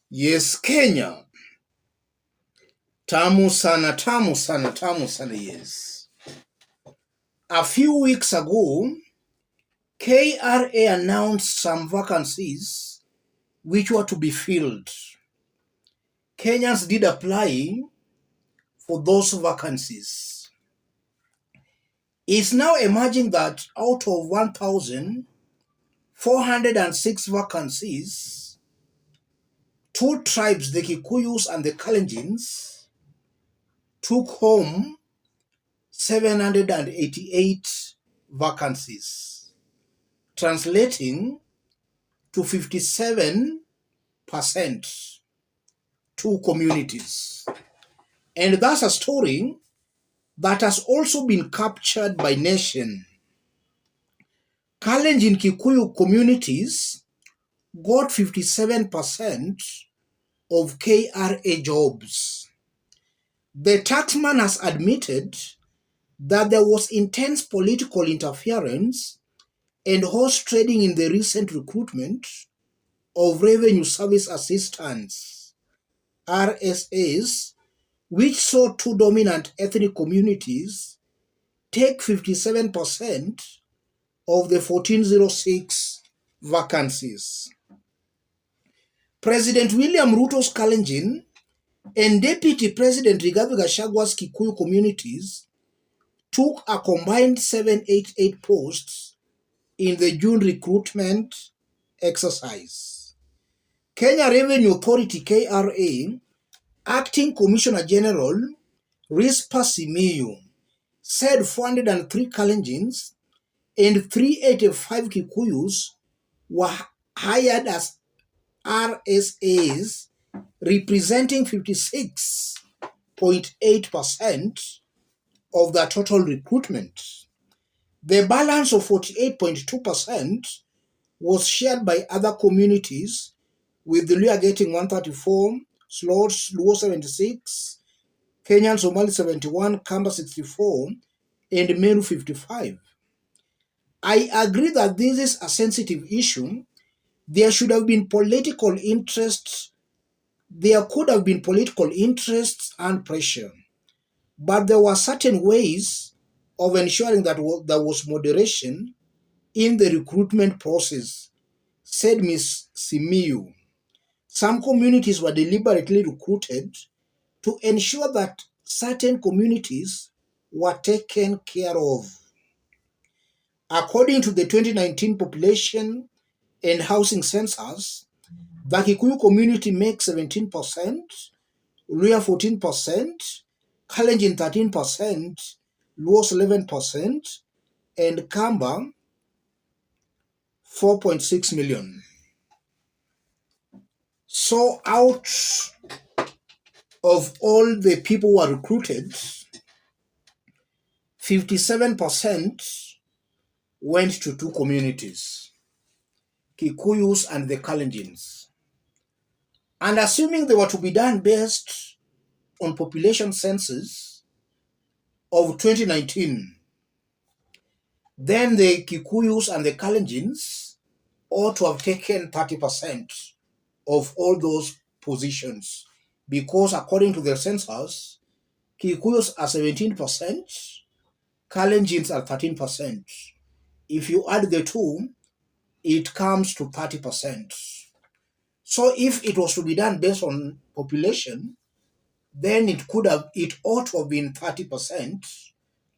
Yes, Kenya. Tamu sana, tamu sana, tamu sana, yes. A few weeks ago, KRA announced some vacancies which were to be filled. Kenyans did apply for those vacancies. It's now emerging that out of 1,406 vacancies, two tribes, the Kikuyus and the Kalenjins, took home 788 vacancies, translating to 57% to communities. And that's a story that has also been captured by Nation. Kalenjin Kikuyu communities got 57% of KRA jobs. The taxman has admitted that there was intense political interference and horse trading in the recent recruitment of revenue service assistants, RSAs, which saw two dominant ethnic communities take 57% of the 1406 vacancies. President William Ruto's Kalenjin and Deputy President Rigathi Gachagwa's Kikuyu communities took a combined 788 posts in the June recruitment exercise. Kenya Revenue Authority KRA Acting Commissioner General Rispa Simiyu said 403 Kalenjins and 385 Kikuyus were hired as RSAs, representing 56.8% of the total recruitment. The balance of 48.2% was shared by other communities, with the Luhya getting 134 slots, Luo 76, Kenyan Somali 71, Kamba 64, and Meru 55. I agree that this is a sensitive issue. There should have been political interests. There could have been political interests and pressure, but there were certain ways of ensuring that there was moderation in the recruitment process, said Ms. Simiyu. Some communities were deliberately recruited to ensure that certain communities were taken care of. According to the 2019 population and housing census, the Kikuyu community makes 17%, Luhya 14%, Kalenjin 13%, Luos 11%, and Kamba 4.6 million. So out of all the people who are recruited, 57% went to two communities, Kikuyus and the Kalenjins. And assuming they were to be done based on population census of 2019, then the Kikuyus and the Kalenjins ought to have taken 30% of all those positions, because according to their census, Kikuyus are 17%, Kalenjins are 13%. If you add the two, it comes to 30%. So if it was to be done based on population, then it ought to have been 30%,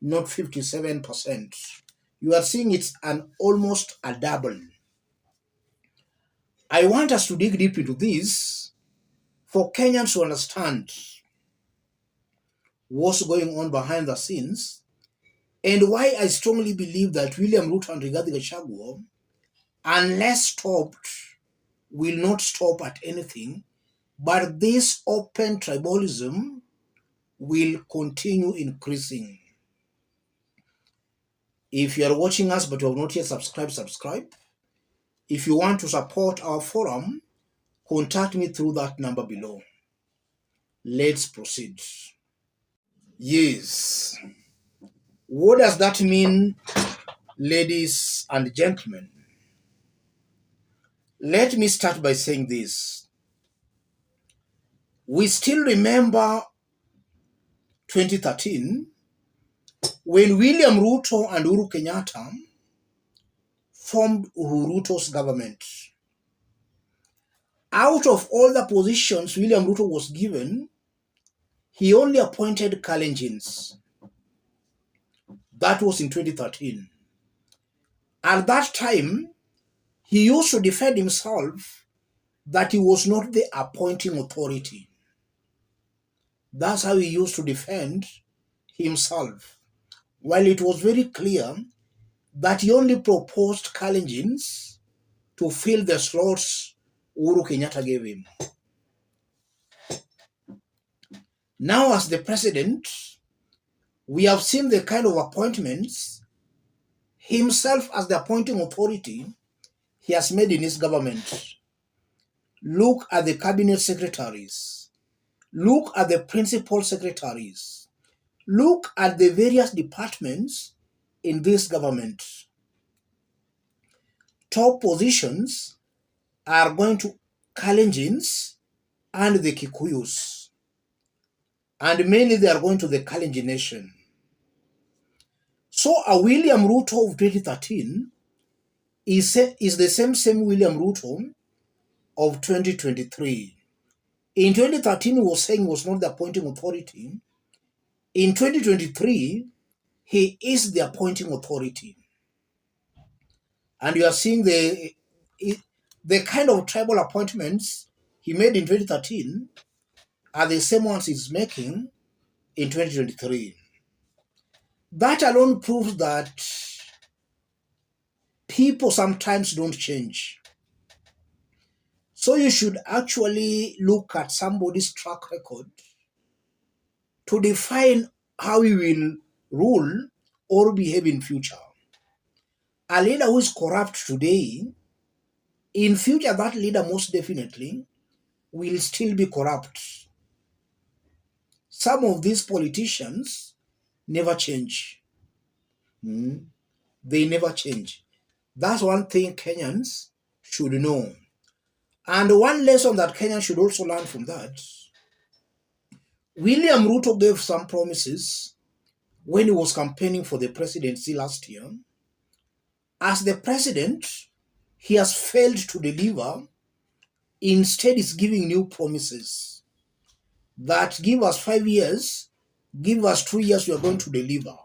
not 57%. You are seeing it's almost a double. I want us to dig deep into this for Kenyans to understand what's going on behind the scenes, and why I strongly believe that William Ruto and Rigathi Gachagua, unless stopped, will not stop at anything, but this open tribalism will continue increasing. If you are watching us but you have not yet subscribed, subscribe. If you want to support our forum, contact me through that number below. Let's proceed. Yes. What does that mean, ladies and gentlemen? Let me start by saying this. We still remember 2013 when William Ruto and Uhuru Kenyatta formed Ruto's government. Out of all the positions William Ruto was given, he only appointed Kalenjins. That was in 2013. At that time, he used to defend himself that he was not the appointing authority. That's how he used to defend himself. While it was very clear that he only proposed Kalenjins to fill the slots Uhuru Kenyatta gave him. Now, as the president, we have seen the kind of appointments himself as the appointing authority he has made in his government. Look at the cabinet secretaries. Look at the principal secretaries. Look at the various departments in this government. Top positions are going to Kalenjins and the Kikuyus. And mainly they are going to the Kalenjin nation. So a William Ruto of 2013 is the same William Ruto of 2023. In 2013, he was saying he was not the appointing authority. In 2023, he is the appointing authority. And you are seeing the kind of tribal appointments he made in 2013 are the same ones he's making in 2023. That alone proves that people sometimes don't change. So you should actually look at somebody's track record to define how he will rule or behave in future. A leader who is corrupt today, in future that leader most definitely will still be corrupt. Some of these politicians never change. They never change. That's one thing Kenyans should know. And one lesson that Kenyans should also learn from that, William Ruto gave some promises when he was campaigning for the presidency last year. As the president, he has failed to deliver. Instead, he's giving new promises that give us 5 years, give us 2 years, we are going to deliver.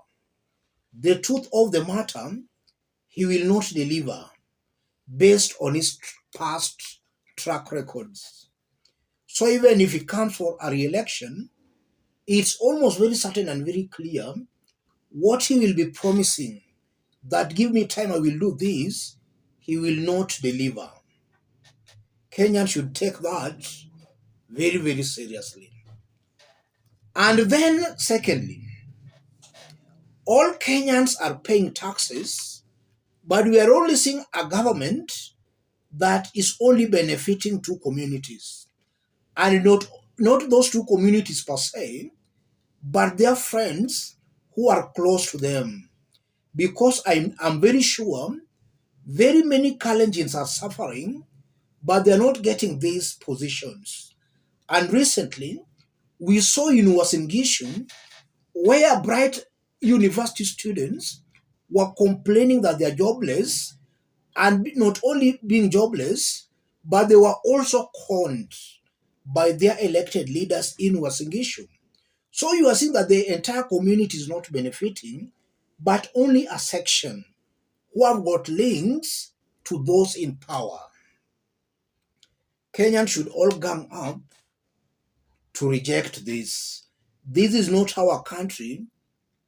The truth of the matter, he will not deliver based on his past track records. So even if he comes for a re-election, it's almost very certain and very clear what he will be promising, that give me time, I will do this, he will not deliver. Kenyans should take that very, very seriously. And then, secondly, all Kenyans are paying taxes, but we are only seeing a government that is only benefiting two communities. And not those two communities per se, but their friends who are close to them. Because I'm very sure very many Kalenjins are suffering, but they're not getting these positions. And recently, we saw in Uasin Gishu where bright university students were complaining that they're jobless, and not only being jobless, but they were also conned by their elected leaders in Uasin Gishu. So you are seeing that the entire community is not benefiting, but only a section who have got links to those in power. Kenyans should all gang up to reject this. This is not how a country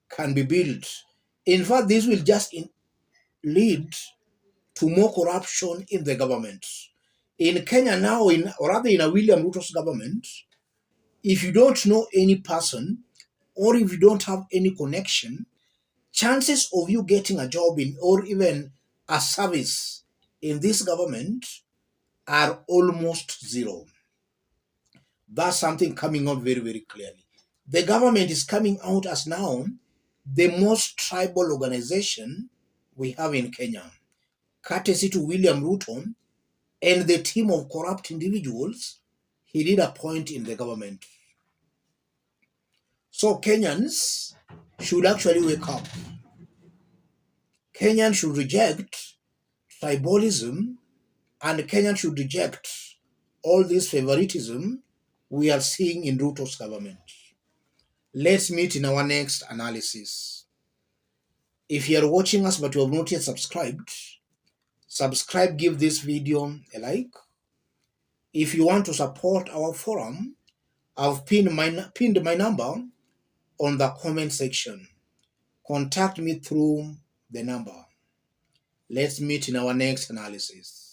can be built. In fact, this will just lead to more corruption in the government. In Kenya now, or rather in a William Ruto's government, if you don't know any person or if you don't have any connection, chances of you getting a job in or even a service in this government are almost zero. That's something coming out very, very clearly. The government is coming out as now the most tribal organization we have in Kenya, courtesy to William Ruto and the team of corrupt individuals he did appoint in the government. So Kenyans should actually wake up. Kenyans should reject tribalism, and Kenyans should reject all this favoritism we are seeing in Ruto's government. Let's meet in our next analysis. If you are watching us but you have not yet subscribed, subscribe, give this video a like. If you want to support our forum, I've pinned my number on the comment section. Contact me through the number. Let's meet in our next analysis.